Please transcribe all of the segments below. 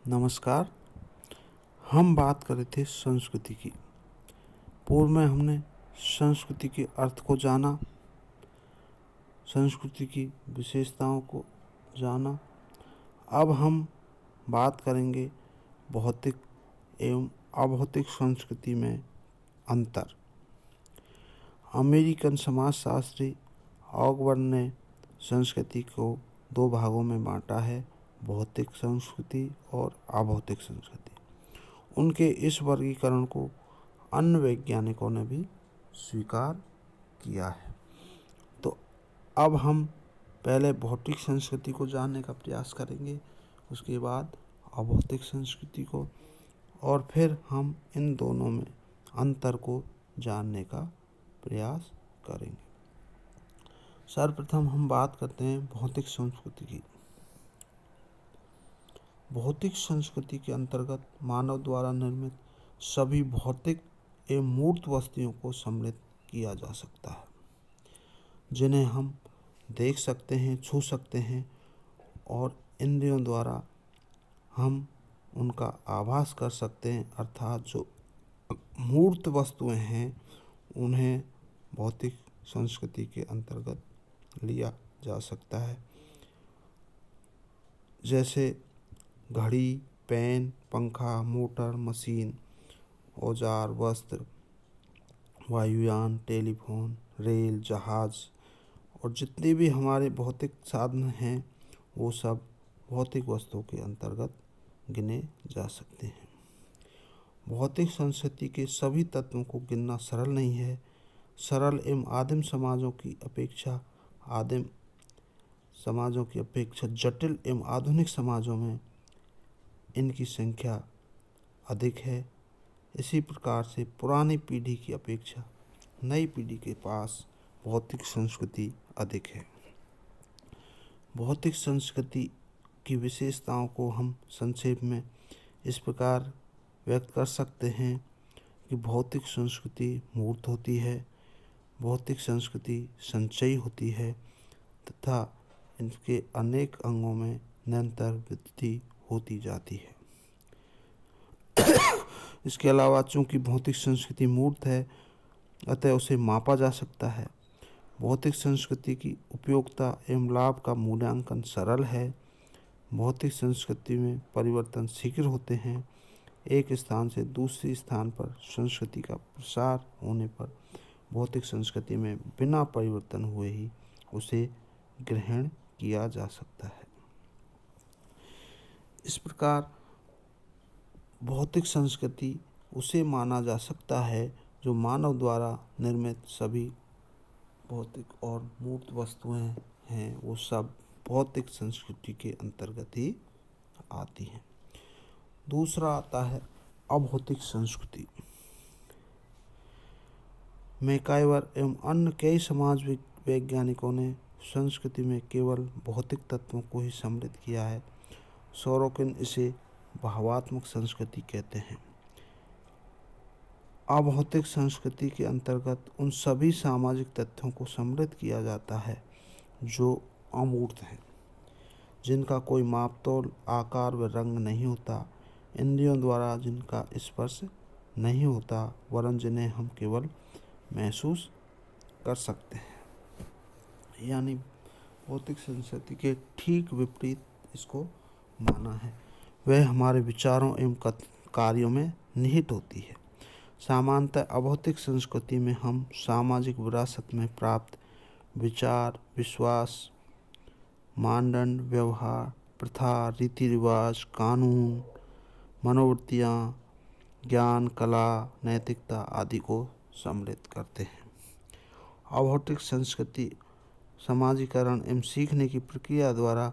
नमस्कार। हम बात कर रहे थे संस्कृति की। पूर्व में हमने संस्कृति के अर्थ को जाना, संस्कृति की विशेषताओं को जाना। अब हम बात करेंगे भौतिक एवं अभौतिक संस्कृति में अंतर। अमेरिकन समाजशास्त्री ऑगबर्न ने संस्कृति को दो भागों में बांटा है, भौतिक संस्कृति और अभौतिक संस्कृति। उनके इस वर्गीकरण को अन्य वैज्ञानिकों ने भी स्वीकार किया है। तो अब हम पहले भौतिक संस्कृति को जानने का प्रयास करेंगे, उसके बाद अभौतिक संस्कृति को, और फिर हम इन दोनों में अंतर को जानने का प्रयास करेंगे। सर्वप्रथम हम बात करते हैं भौतिक संस्कृति की। भौतिक संस्कृति के अंतर्गत मानव द्वारा निर्मित सभी भौतिक एवं मूर्त वस्तुओं को सम्मिलित किया जा सकता है, जिन्हें हम देख सकते हैं, छू सकते हैं और इंद्रियों द्वारा हम उनका आभास कर सकते हैं। अर्थात जो मूर्त वस्तुएं हैं उन्हें भौतिक संस्कृति के अंतर्गत लिया जा सकता है, जैसे घड़ी, पेन, पंखा, मोटर, मशीन, औजार, वस्त्र, वायुयान, टेलीफोन, रेल, जहाज और जितने भी हमारे भौतिक साधन हैं वो सब भौतिक वस्तुओं के अंतर्गत गिने जा सकते हैं। भौतिक संस्कृति के सभी तत्वों को गिनना सरल नहीं है। सरल एवं आदिम समाजों की अपेक्षा जटिल एवं आधुनिक समाजों में इनकी संख्या अधिक है। इसी प्रकार से पुरानी पीढ़ी की अपेक्षा नई पीढ़ी के पास भौतिक संस्कृति अधिक है। भौतिक संस्कृति की विशेषताओं को हम संक्षेप में इस प्रकार व्यक्त कर सकते हैं कि भौतिक संस्कृति मूर्त होती है, भौतिक संस्कृति संचयी होती है तथा इनके अनेक अंगों में निरंतर वृद्धि होती जाती है। इसके अलावा चूंकि भौतिक संस्कृति मूर्त है, अतः उसे मापा जा सकता है। भौतिक संस्कृति की उपयोगिता एवं लाभ का मूल्यांकन सरल है। भौतिक संस्कृति में परिवर्तन शीघ्र होते हैं। एक स्थान से दूसरे स्थान पर संस्कृति का प्रसार होने पर भौतिक संस्कृति में बिना परिवर्तन हुए ही उसे ग्रहण किया जा सकता है। इस प्रकार भौतिक संस्कृति उसे माना जा सकता है जो मानव द्वारा निर्मित सभी भौतिक और मूर्त वस्तुएं हैं वो सब भौतिक संस्कृति के अंतर्गत ही आती हैं। दूसरा आता है अभौतिक संस्कृति। मैकाइवर एवं अन्य कई समाज वैज्ञानिकों ने संस्कृति में केवल भौतिक तत्वों को ही सम्मिलित किया है। सोरोकिन इसे भावात्मक संस्कृति कहते हैं। अभौतिक संस्कृति के अंतर्गत उन सभी सामाजिक तथ्यों को सम्मिलित किया जाता है जो अमूर्त हैं, जिनका कोई मापतोल, आकार व रंग नहीं होता, इंद्रियों द्वारा जिनका स्पर्श नहीं होता, वरन जिन्हें हम केवल महसूस कर सकते हैं। यानी भौतिक संस्कृति के ठीक विपरीत इसको माना है। वह हमारे विचारों एवं कार्यों में निहित होती है। सामान्यतः अभौतिक संस्कृति में हम सामाजिक विरासत में प्राप्त विचार, विश्वास, मानदंड, व्यवहार, प्रथा, रीति रिवाज, कानून, मनोवृत्तियाँ, ज्ञान, कला, नैतिकता आदि को सम्मिलित करते हैं। अभौतिक संस्कृति समाजीकरण एवं सीखने की प्रक्रिया द्वारा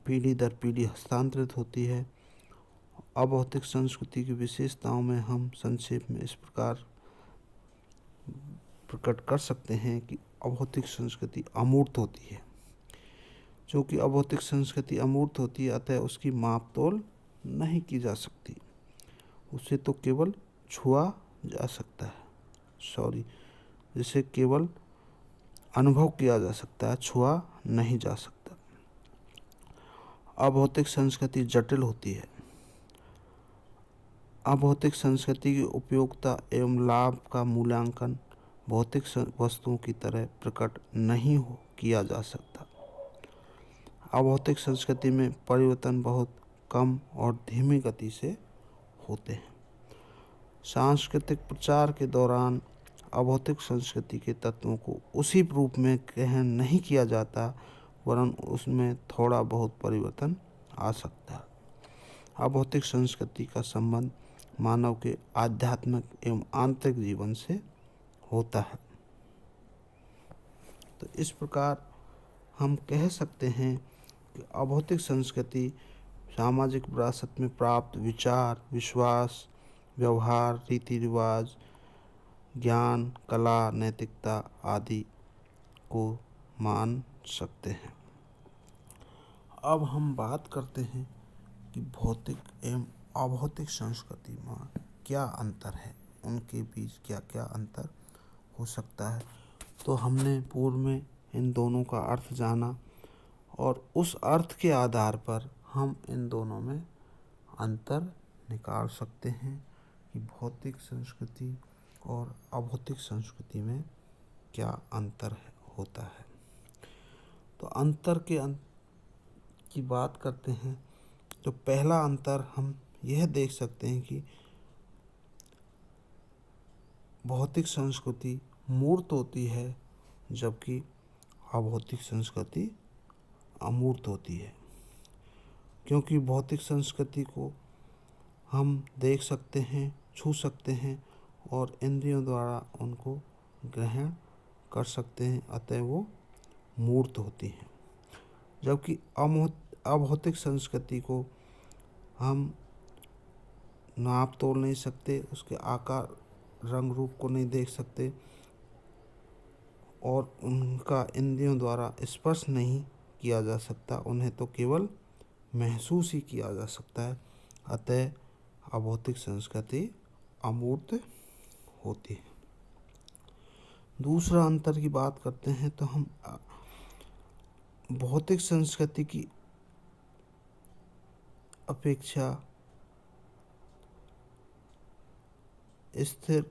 पीढ़ी दर पीढ़ी हस्तांतरित होती है। अभौतिक संस्कृति की विशेषताओं में हम संक्षेप में इस प्रकार प्रकट कर सकते हैं कि अभौतिक संस्कृति अमूर्त होती है। क्योंकि अभौतिक संस्कृति अमूर्त होती है, अतः उसकी मापतोल नहीं की जा सकती। उसे तो केवल छुआ जा सकता है, जिसे केवल अनुभव किया जा सकता है, छुआ नहीं जा सकता। अभौतिक संस्कृति जटिल होती है। अभौतिक संस्कृति की उपयोगिता एवं लाभ का मूल्यांकन भौतिक वस्तुओं की तरह प्रकट नहीं किया जा सकता। अभौतिक संस्कृति में परिवर्तन बहुत कम और धीमी गति से होते हैं। सांस्कृतिक प्रचार के दौरान अभौतिक संस्कृति के तत्वों को उसी रूप में ग्रहण नहीं किया जाता, वरन उसमें थोड़ा बहुत परिवर्तन आ सकता है। अभौतिक संस्कृति का संबंध मानव के आध्यात्मिक एवं आंतरिक जीवन से होता है। तो इस प्रकार हम कह सकते हैं कि अभौतिक संस्कृति सामाजिक विरासत में प्राप्त विचार, विश्वास, व्यवहार, रीति रिवाज, ज्ञान, कला, नैतिकता आदि को मान सकते हैं। अब हम बात करते हैं कि भौतिक एवं अभौतिक संस्कृति में क्या अंतर है, उनके बीच क्या क्या अंतर हो सकता है। तो हमने पूर्व में इन दोनों का अर्थ जाना और उस अर्थ के आधार पर हम इन दोनों में अंतर निकाल सकते हैं कि भौतिक संस्कृति और अभौतिक संस्कृति में क्या अंतर होता है। तो अंतर की बात करते हैं तो पहला अंतर हम यह देख सकते हैं कि भौतिक संस्कृति मूर्त होती है, जबकि अभौतिक संस्कृति अमूर्त होती है। क्योंकि भौतिक संस्कृति को हम देख सकते हैं, छू सकते हैं और इंद्रियों द्वारा उनको ग्रहण कर सकते हैं, अतः वो मूर्त होती है। जबकि अभौतिक संस्कृति को हम नाप तोल नहीं सकते, उसके आकार रंग रूप को नहीं देख सकते और उनका इंद्रियों द्वारा स्पर्श नहीं किया जा सकता, उन्हें तो केवल महसूस ही किया जा सकता है। अतः अभौतिक संस्कृति अमूर्त होती है। दूसरा अंतर की बात करते हैं तो हम भौतिक संस्कृति की अपेक्षा स्थिर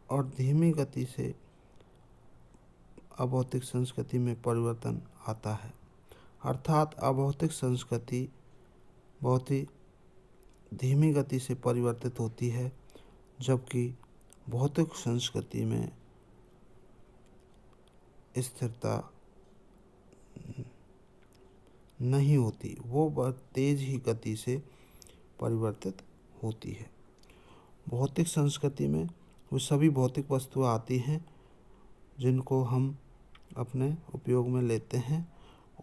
और धीमी गति से अभौतिक संस्कृति में परिवर्तन आता है। अर्थात अभौतिक संस्कृति बहुत ही धीमी गति से परिवर्तित होती है, जबकि भौतिक संस्कृति में स्थिरता नहीं होती, वो बहुत तेज ही गति से परिवर्तित होती है। भौतिक संस्कृति में वो सभी भौतिक वस्तुएं आती हैं जिनको हम अपने उपयोग में लेते हैं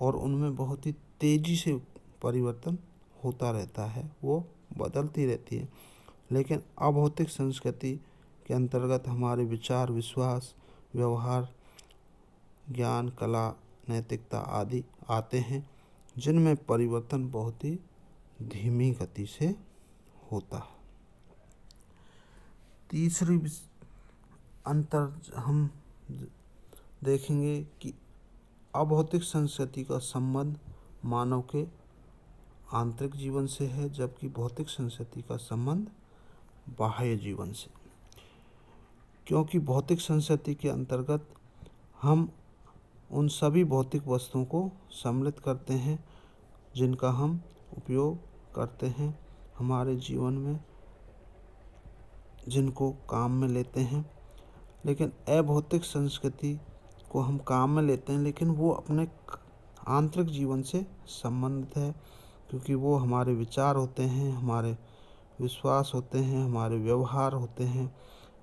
और उनमें बहुत ही तेज़ी से परिवर्तन होता रहता है, वो बदलती रहती है। लेकिन अभौतिक संस्कृति के अंतर्गत हमारे विचार, विश्वास, व्यवहार, ज्ञान, कला, नैतिकता आदि आते हैं, जिनमें परिवर्तन बहुत ही धीमी गति से होता है। तीसरी अंतर हम देखेंगे कि अभौतिक संस्कृति का संबंध मानव के आंतरिक जीवन से है, जबकि भौतिक संस्कृति का संबंध बाह्य जीवन से। क्योंकि भौतिक संस्कृति के अंतर्गत हम उन सभी भौतिक वस्तुओं को सम्मिलित करते हैं जिनका हम उपयोग करते हैं हमारे जीवन में, जिनको काम में लेते हैं। लेकिन अभौतिक संस्कृति को हम काम में लेते हैं, लेकिन वो अपने आंतरिक जीवन से संबंधित है, क्योंकि वो हमारे विचार होते हैं, हमारे विश्वास होते हैं, हमारे व्यवहार होते हैं,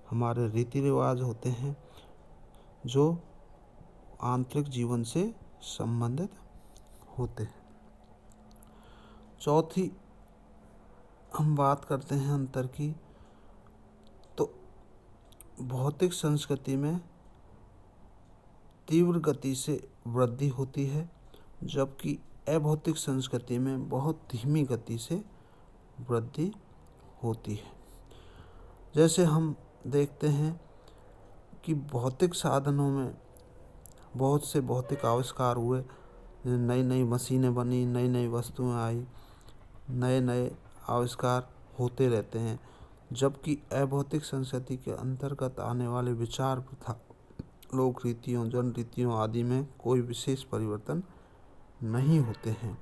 हमारे रीति रिवाज होते हैं, जो आंतरिक जीवन से संबंधित होते हैं। चौथी हम बात करते हैं अंतर की, तो भौतिक संस्कृति में तीव्र गति से वृद्धि होती है, जबकि अभौतिक संस्कृति में बहुत धीमी गति से वृद्धि होती है। जैसे हम देखते हैं कि भौतिक साधनों में बहुत से भौतिक आविष्कार हुए, नई नई मशीनें बनी, नई नई वस्तुएं आई, नए नए आविष्कार होते रहते हैं। जबकि अभौतिक संस्कृति के अंतर्गत आने वाले विचार, प्रथा, लोक रीतियों, जन रीतियों आदि में कोई विशेष परिवर्तन नहीं होते हैं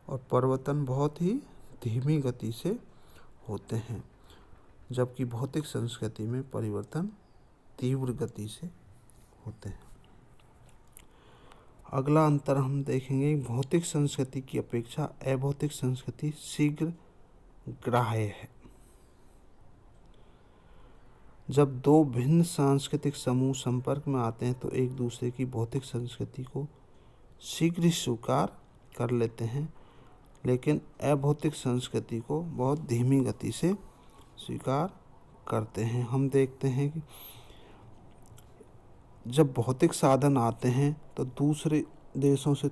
और परिवर्तन बहुत ही धीमी गति से होते हैं, जबकि भौतिक संस्कृति में परिवर्तन तीव्र गति से होते हैं। अगला अंतर हम देखेंगे, भौतिक संस्कृति की अपेक्षा अभौतिक संस्कृति शीघ्र ग्राह्य है। जब दो भिन्न सांस्कृतिक समूह संपर्क में आते हैं तो एक दूसरे की भौतिक संस्कृति को शीघ्र ही स्वीकार कर लेते हैं, लेकिन अभौतिक संस्कृति को बहुत धीमी गति से स्वीकार करते हैं। हम देखते हैं कि जब भौतिक साधन आते हैं तो दूसरे देशों से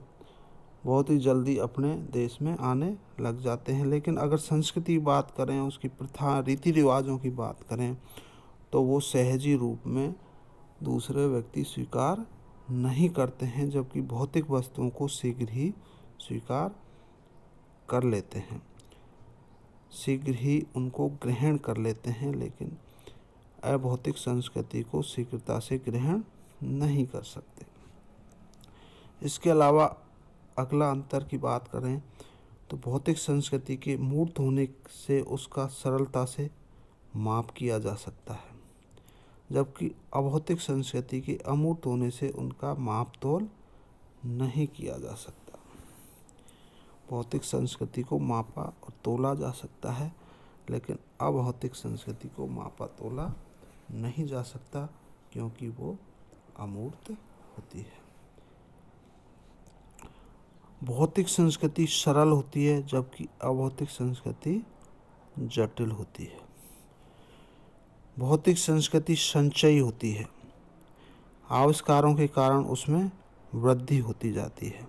बहुत ही जल्दी अपने देश में आने लग जाते हैं, लेकिन अगर संस्कृति की बात करें, उसकी प्रथा, रीति रिवाजों की बात करें, तो वो सहजी रूप में दूसरे व्यक्ति स्वीकार नहीं करते हैं, जबकि भौतिक वस्तुओं को शीघ्र ही स्वीकार कर लेते हैं, शीघ्र ही उनको ग्रहण कर लेते हैं, लेकिन अभौतिक संस्कृति को शीघ्रता से ग्रहण नहीं कर सकते। इसके अलावा अगला अंतर की बात करें तो भौतिक संस्कृति के मूर्त होने से उसका सरलता से माप किया जा सकता है, जबकि अभौतिक संस्कृति के अमूर्त होने से उनका माप तोल नहीं किया जा सकता। भौतिक संस्कृति को मापा और तोला जा सकता है, लेकिन अभौतिक संस्कृति को मापा तोला नहीं जा सकता, क्योंकि वो अमूर्त होती है। भौतिक संस्कृति सरल होती है, जबकि अभौतिक संस्कृति जटिल होती है। भौतिक संस्कृति संचयी होती है, आविष्कारों के कारण उसमें वृद्धि होती जाती है।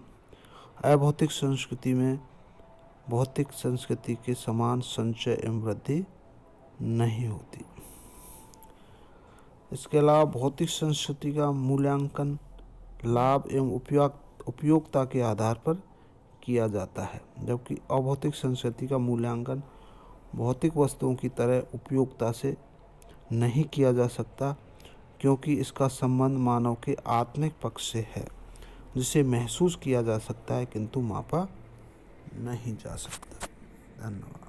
अभौतिक संस्कृति में भौतिक संस्कृति के समान संचय एवं वृद्धि नहीं होती। इसके अलावा भौतिक संस्कृति का मूल्यांकन लाभ एवं उपयोगिता के आधार पर किया जाता है, जबकि अभौतिक संस्कृति का मूल्यांकन भौतिक वस्तुओं की तरह उपयोगिता से नहीं किया जा सकता, क्योंकि इसका संबंध मानव के आत्मिक पक्ष से है, जिसे महसूस किया जा सकता है किंतु मापा नहीं जा सकता। धन्यवाद।